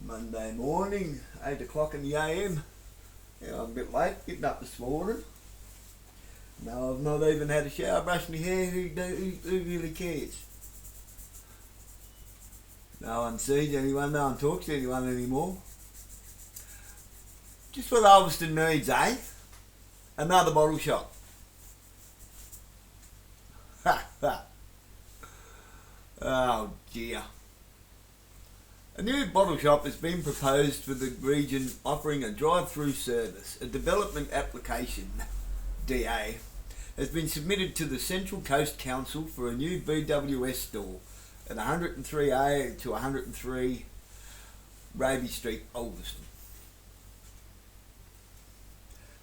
Monday morning, 8 o'clock in the AM. Yeah, I'm a bit late getting up this morning. No, I've not even had a shower, brushed my hair. Who really cares? No one sees anyone, no one talks to anyone anymore. Just what Ulverston needs, eh? Another bottle shop. Ha ha. Oh dear. A new bottle shop has been proposed for the region, offering a drive-through service. A development application, DA, has been submitted to the Central Coast Council for a new BWS store at 103A to 103 Raby Street, Ulverston.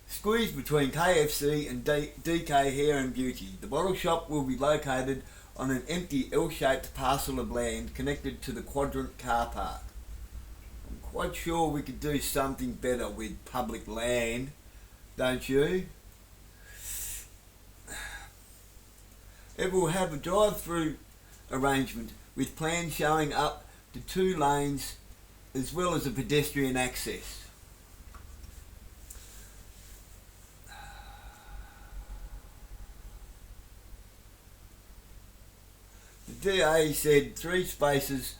Squeezed between KFC and DK Hair and Beauty, the bottle shop will be located on an empty L-shaped parcel of land connected to the Quadrant car park. I'm quite sure we could do something better with public land, don't you? It will have a drive-through arrangement with plans showing up to 2 lanes as well as a pedestrian access. The DA said 3 spaces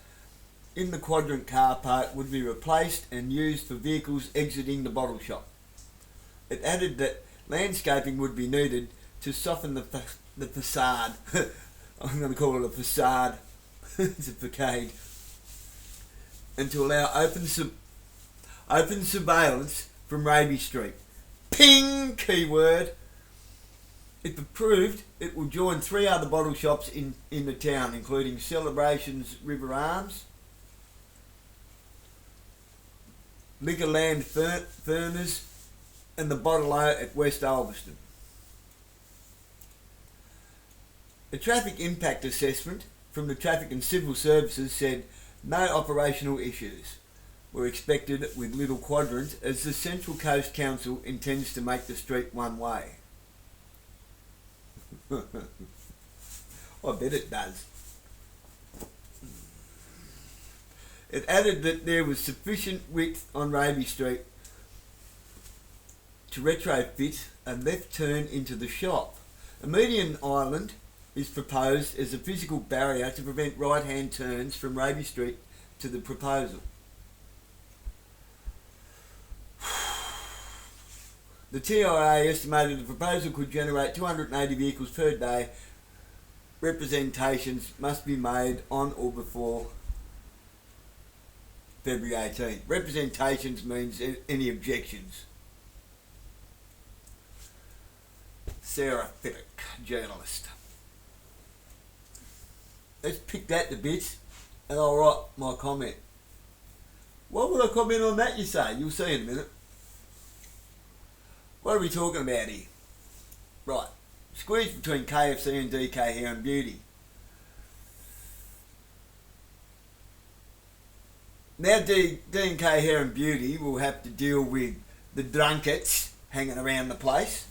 in the Quadrant car park would be replaced and used for vehicles exiting the bottle shop. It added that landscaping would be needed to soften the facade. I'm going to call it a facade. It's a facade. And to allow open surveillance from Raby Street. Ping! Keyword. If approved, it will join 3 other bottle shops in the town, including Celebrations River Arms, Liquorland Furners, and the Bottle-O at West Ulverston. A traffic impact assessment from the Traffic and Civil Services said no operational issues were expected with Little Quadrant, as the Central Coast Council intends to make the street one way. I bet it does. It added that there was sufficient width on Raby Street to retrofit a left turn into the shop. A median island is proposed as a physical barrier to prevent right-hand turns from Raby Street to the proposal. The TIA estimated the proposal could generate 280 vehicles per day. Representations must be made on or before February 18th. Representations means any objections. Sarah Fiddick, journalist. Let's pick that to bits and I'll write my comment. What would I comment on that, you say? You'll see in a minute. What are we talking about here? Right, squeeze between KFC and DK Hair and Beauty. Now D&K Hair and Beauty will have to deal with the drunkards hanging around the place.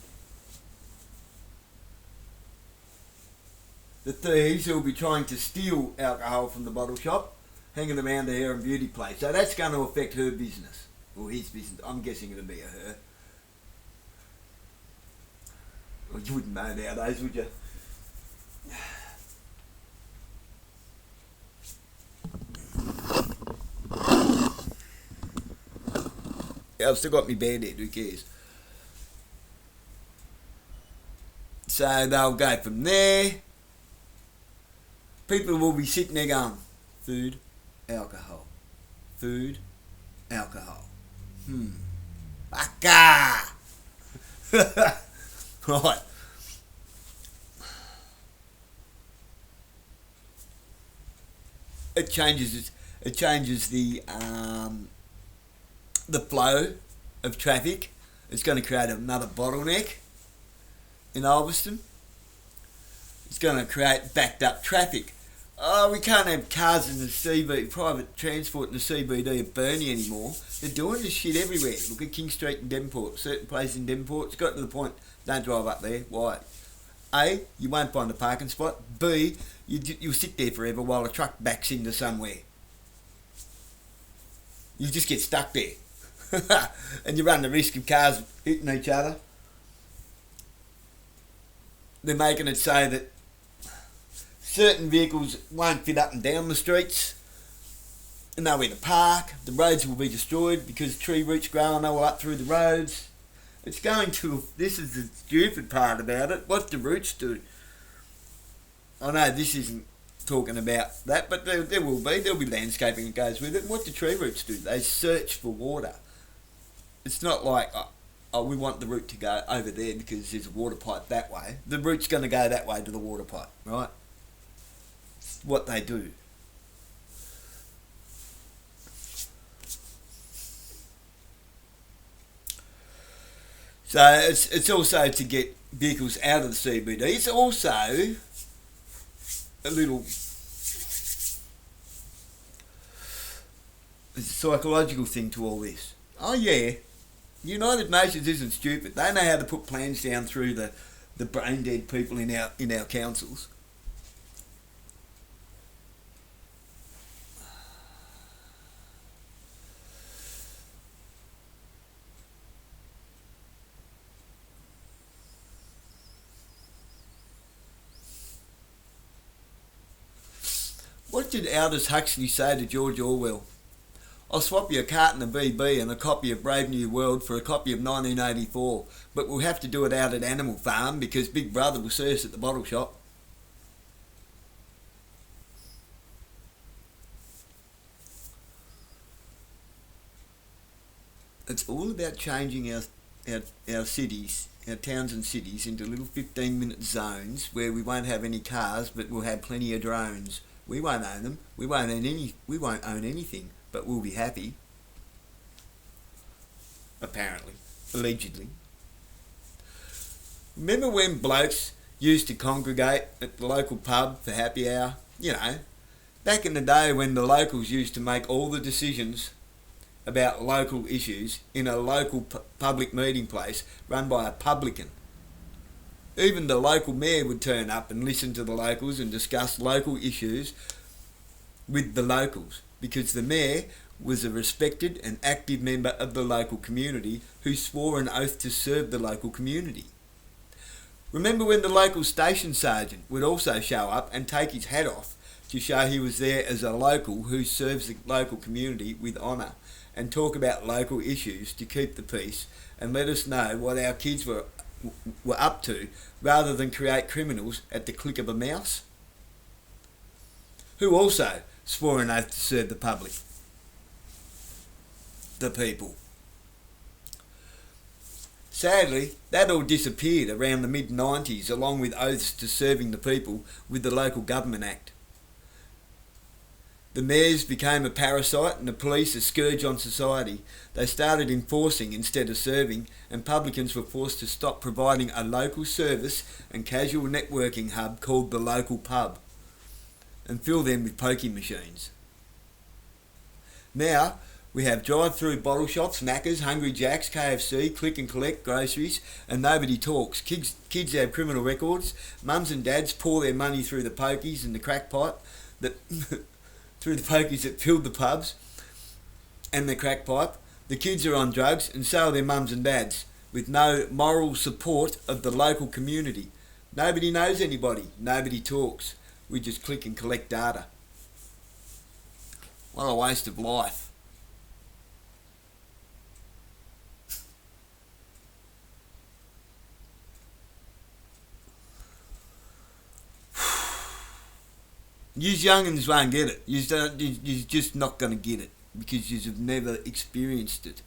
The thieves who will be trying to steal alcohol from the bottle shop, hanging around the hair and beauty place. So that's going to affect her business, or his business. I'm guessing it'll be a her. Well, you wouldn't know nowadays, would you? Yeah, I've still got my Band-Aid, who cares? So they'll go from there. People will be sitting there going, food, alcohol. Food, alcohol. Baka! Right. It changes the flow of traffic. It's going to create another bottleneck in Ulverston. It's going to create backed up traffic. Oh, we can't have cars in the CBD, private transport in the CBD of Burnie anymore. They're doing this shit everywhere. Look at King Street in Devonport. Certain place in Devonport, it's got to the point, don't drive up there. Why? A, you won't find a parking spot. B, you'll sit there forever while a truck backs into somewhere. you just get stuck there. And you run the risk of cars hitting each other. They're making it so that certain vehicles won't fit up and down the streets, and nowhere to park. The roads will be destroyed because tree roots growing all up through the roads. It's going to, this is the stupid part about it, what the roots do. I know this isn't talking about that, but there'll be landscaping that goes with it. And what do tree roots do? They search for water. It's not like, oh, we want the root to go over there because there's a water pipe that way. The root's going to go that way to the water pipe, right? It's what they do. So it's also to get vehicles out of the CBD. It's also a little, there's a psychological thing to all this. Oh yeah, United Nations isn't stupid. They know how to put plans down through the brain dead people in our councils. What did Aldous Huxley say to George Orwell? I'll swap you a carton of BB and a copy of Brave New World for a copy of 1984, but we'll have to do it out at Animal Farm because Big Brother will see us at the bottle shop. It's all about changing our cities, our towns and cities into little 15-minute zones where we won't have any cars, but we'll have plenty of drones. We won't own them. We won't own anything, but we'll be happy. Apparently, allegedly. Remember when blokes used to congregate at the local pub for happy hour? You know, back in the day when the locals used to make all the decisions about local issues in a local public meeting place run by a publican. Even the local mayor would turn up and listen to the locals and discuss local issues with the locals, because the mayor was a respected and active member of the local community who swore an oath to serve the local community. Remember when the local station sergeant would also show up and take his hat off to show he was there as a local who serves the local community with honour, and talk about local issues to keep the peace and let us know what our kids were up to, rather than create criminals at the click of a mouse? Who also swore an oath to serve the public, the people. Sadly, that all disappeared around the mid-90s, along with oaths to serving the people with the Local Government Act. The mayors became a parasite and the police a scourge on society. They started enforcing instead of serving, and publicans were forced to stop providing a local service and casual networking hub called the local pub, and fill them with pokie machines. Now, we have drive-through bottle shops, Macca's, Hungry Jack's, KFC, click and collect groceries, and nobody talks. Kids have criminal records. Mums and dads pour their money through the pokies and the crack pipe that through the pokies that filled the pubs and the crack pipe. The kids are on drugs, and so are their mums and dads, with no moral support of the local community. Nobody knows anybody. Nobody talks. We just click and collect data. What a waste of life. You young'uns won't get it. You're just not going to get it because you've never experienced it.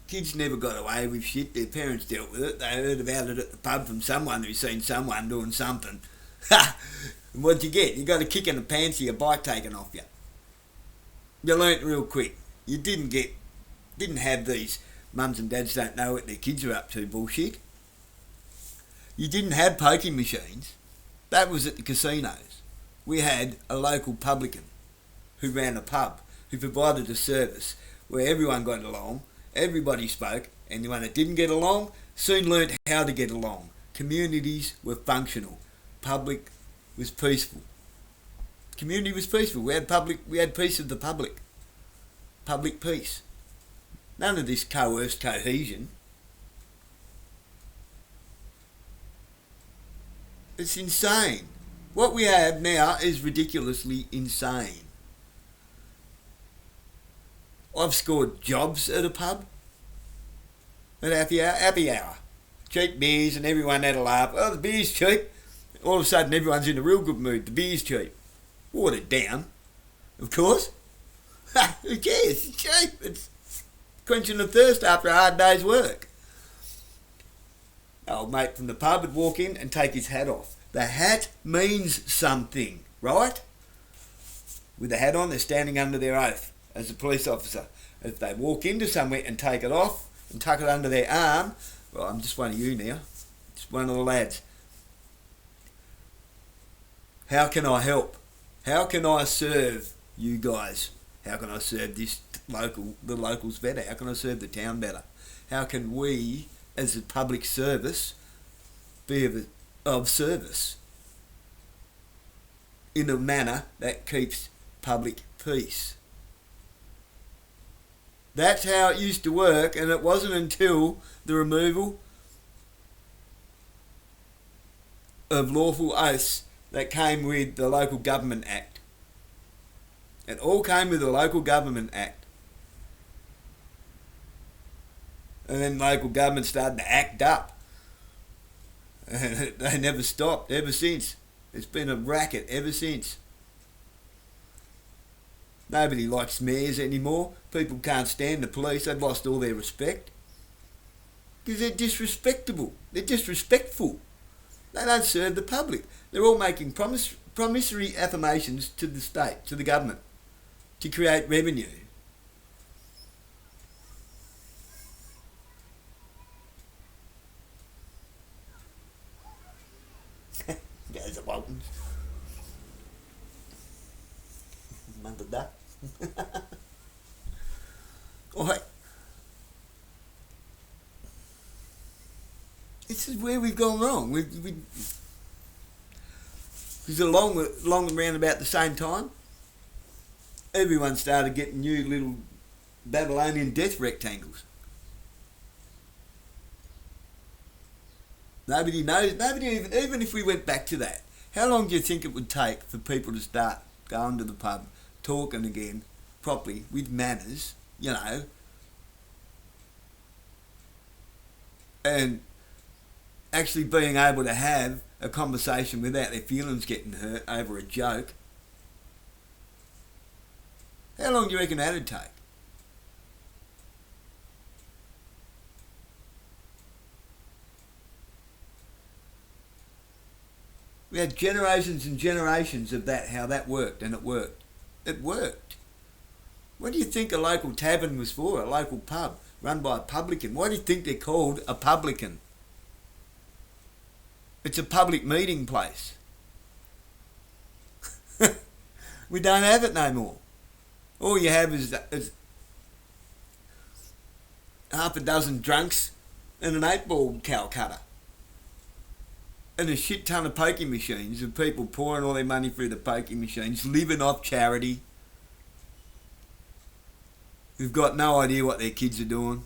Kids never got away with shit. Their parents dealt with it. They heard about it at the pub from someone who's seen someone doing something. Ha! And what'd you get? You got a kick in the pants or your bike taken off you. You learnt real quick. You didn't have these mums and dads don't know what their kids are up to bullshit. You didn't have pokie machines. That was at the casinos. We had a local publican who ran a pub, who provided a service where everyone got along, everybody spoke, and anyone that didn't get along soon learnt how to get along. Communities were functional. public was peaceful. Community was peaceful. We had peace of the public. Public peace. None of this coerced cohesion. It's insane. What we have now is ridiculously insane. I've scored jobs at a pub. At happy hour. Cheap beers and everyone had a laugh. Oh, the beer's cheap. All of a sudden everyone's in a real good mood. The beer's cheap. Watered down, of course. Who cares? It's cheap. It's quenching the thirst after a hard day's work. Old mate from the pub would walk in and take his hat off. The hat means something, right? With the hat on, they're standing under their oath as a police officer. If they walk into somewhere and take it off and tuck it under their arm, well, I'm just one of you now. Just one of the lads. How can I help? How can I serve you guys? How can I serve the locals better? How can I serve the town better? How can we, as a public service, be of service in a manner that keeps public peace? That's how it used to work, and it wasn't until the removal of lawful oaths that came with the Local Government Act. It all came with the Local Government Act. And then local government started to act up. And they never stopped ever since. It's been a racket ever since. Nobody likes mayors anymore. People can't stand the police. They've lost all their respect. Because they're disrespectable. They're disrespectful. They don't serve the public. They're all making promissory affirmations to the state, to the government, to create revenue. Goes the Waltons. Mother duck. Oi. This is where we've gone wrong. Because along and round about the same time, everyone started getting new little Babylonian death rectangles. Nobody knows. Even if we went back to that, how long do you think it would take for people to start going to the pub, talking again, properly, with manners, and actually being able to have a conversation without their feelings getting hurt over a joke? How long do you reckon that'd take? We had generations and generations of that, how that worked, and it worked. It worked. What do you think a local tavern was for? A local pub run by a publican. Why do you think they're called a publican? It's a public meeting place. We don't have it no more. All you have is half a dozen drunks and an 8-ball Calcutta. And a shit ton of pokie machines of people pouring all their money through the pokie machines, living off charity, who've got no idea what their kids are doing,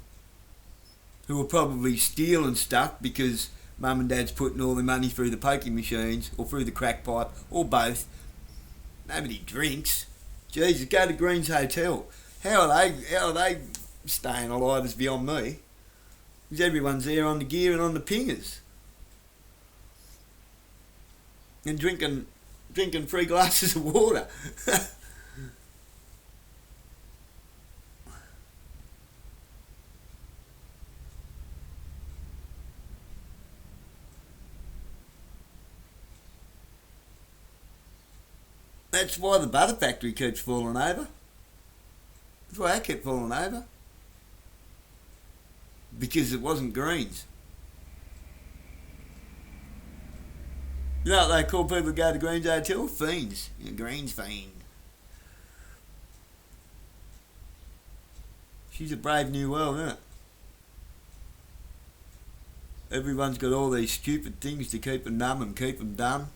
who are probably stealing stuff because mum and dad's putting all their money through the pokie machines or through the crack pipe or both. Nobody drinks. Jesus, go to Green's Hotel. How are they staying alive is beyond me. Because everyone's there on the gear and on the pingers. And drinking 3 glasses of water. That's why the butter factory keeps falling over. That's why I kept falling over. Because it wasn't greens. You know what they call people who go to Green's Hotel? Fiends. Green's fiend. She's a brave new world, isn't it? Everyone's got all these stupid things to keep them numb and keep them dumb.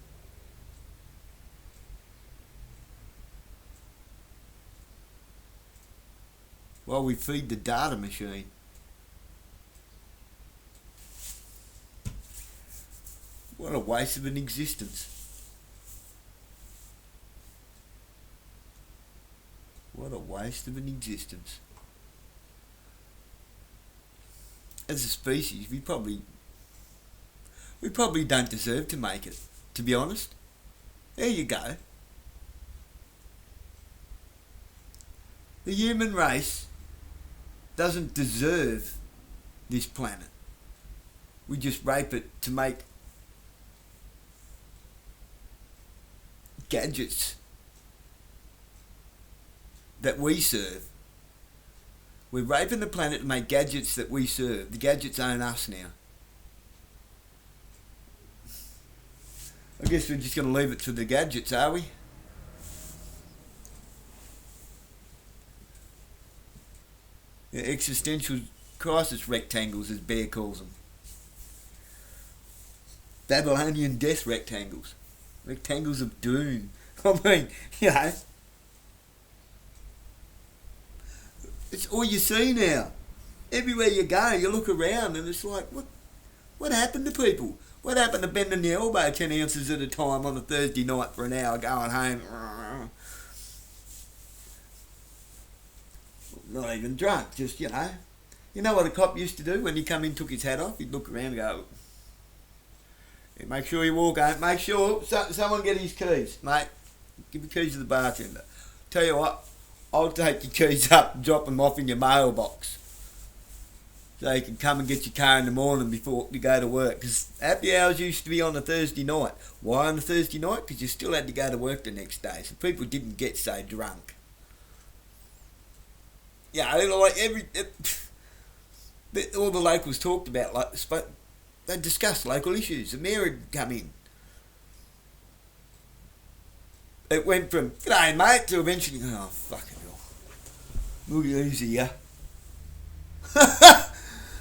while we feed the data machine. What a waste of an existence. What a waste of an existence. As a species, we probably don't deserve to make it, to be honest. There you go. The human race doesn't deserve this planet. We just rape it to make gadgets that we serve. We're raping the planet to make gadgets that we serve. The gadgets own us now. I guess we're just going to leave it to the gadgets, are we? The existential crisis rectangles, as Bear calls them. Babylonian death rectangles. Rectangles of doom. I mean, you know, it's all you see now. Everywhere you go, you look around and it's like, what happened to people? What happened to bending the elbow 10 ounces at a time on a Thursday night for an hour, going home? Not even drunk, just, you know. You know what a cop used to do when he come in, took his hat off? He'd look around and go, "Hey, make sure you walk out. Make sure someone get his keys, mate. Give the keys to the bartender. Tell you what, I'll take your keys up and drop them off in your mailbox, so you can come and get your car in the morning before you go to work." Because happy hours used to be on a Thursday night. Why on a Thursday night? Because you still had to go to work the next day, so people didn't get so drunk. Yeah, like all the locals talked about, like, they discussed local issues. The mayor had come in. It went from "G'day, mate" to eventually, "Oh, fucking hell, look easy, yeah."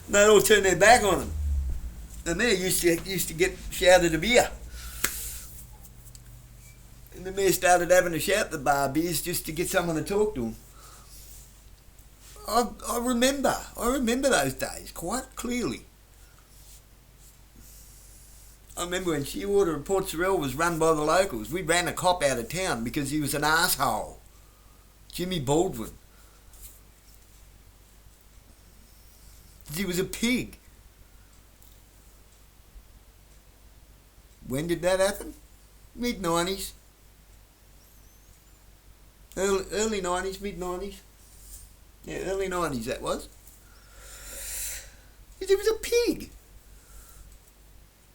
They all turned their back on him. The mayor used to get shouted a beer. And the mayor started having a shout at the bar beers just to get someone to talk to him. I remember those days quite clearly. I remember when Shearwater and Port Sorell was run by the locals. We ran a cop out of town because he was an arsehole. Jimmy Baldwin. He was a pig. When did that happen? Mid-90s. Early 90s, mid-90s. Yeah, early 90s that was. He was a pig.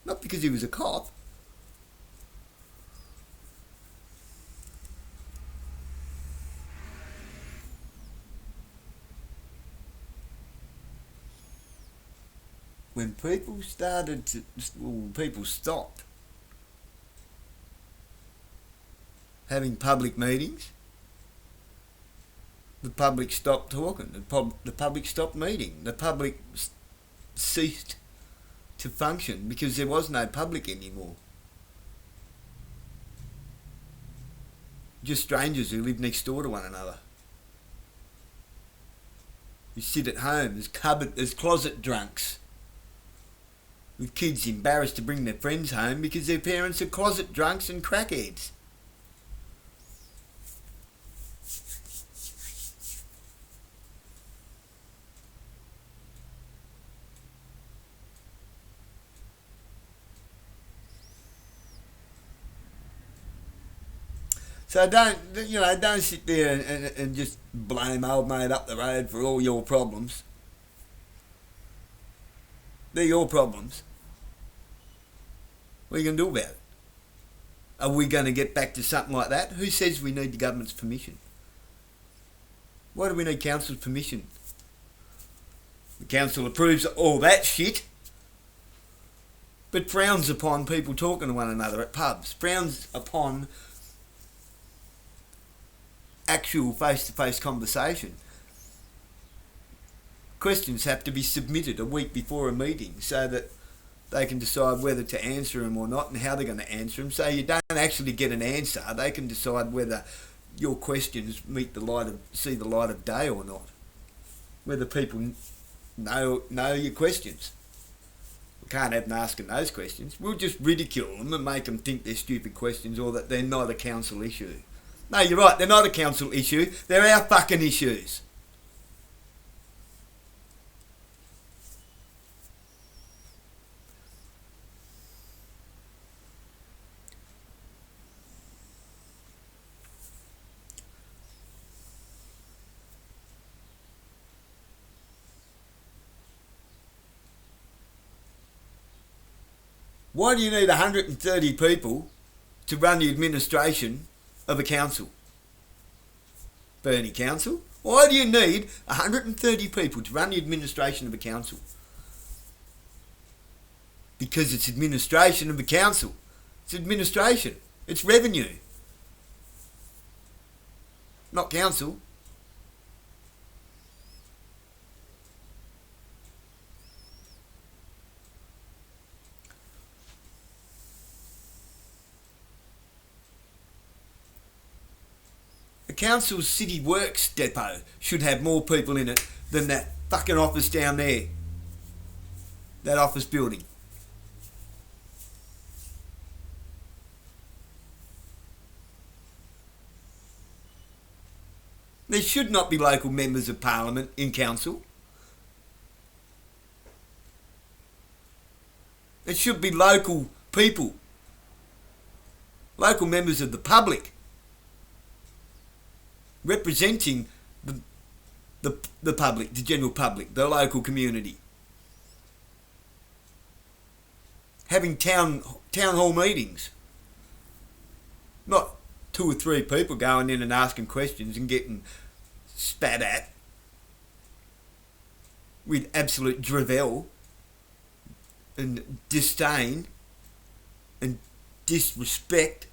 Not because he was a cop. When people people stopped having public meetings, the public stopped talking, the public stopped meeting, the public ceased to function because there was no public anymore. Just strangers who live next door to one another. You sit at home as closet drunks, with kids embarrassed to bring their friends home because their parents are closet drunks and crackheads. So don't sit there and just blame old mate up the road for all your problems. They're your problems. What are you going to do about it? Are we going to get back to something like that? Who says we need the government's permission? Why do we need council's permission? The council approves all that shit, but frowns upon people talking to one another at pubs. Frowns upon actual face-to-face conversation. Questions have to be submitted a week before a meeting so that they can decide whether to answer them or not and how they're going to answer them. So you don't actually get an answer. They can decide whether your questions see the light of day or not. whether people know your questions. We can't have them asking those questions. We'll just ridicule them and make them think they're stupid questions or that they're not a council issue. No, you're right, they're not a council issue. They're our fucking issues. Why do you need 130 people to run the administration of a council? Burnie Council? Why do you need 130 people to run the administration of a council? Because it's administration of a council. It's administration. It's revenue. Not council. The council's city works depot should have more people in it than that fucking office down there. That office building. There should not be local members of parliament in council. It should be local people. Local members of the public. Representing the public, the general public, the local community. Having town hall meetings. Not 2 or 3 people going in and asking questions and getting spat at with absolute drivel and disdain and disrespect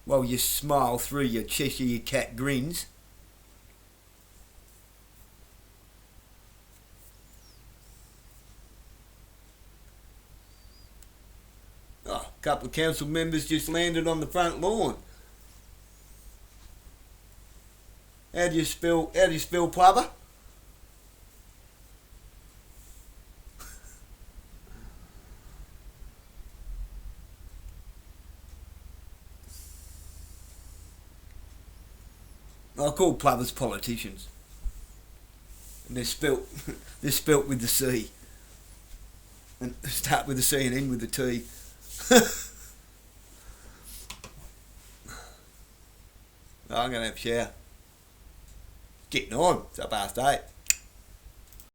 while you smile through your Cheshire cat grins. Oh, a couple of council members just landed on the front lawn. How do you spell plover? I call plovers politicians. And they're spelt with the C. And start with the C and end with the T. I'm going to have a shower. Getting on. It's up past 8.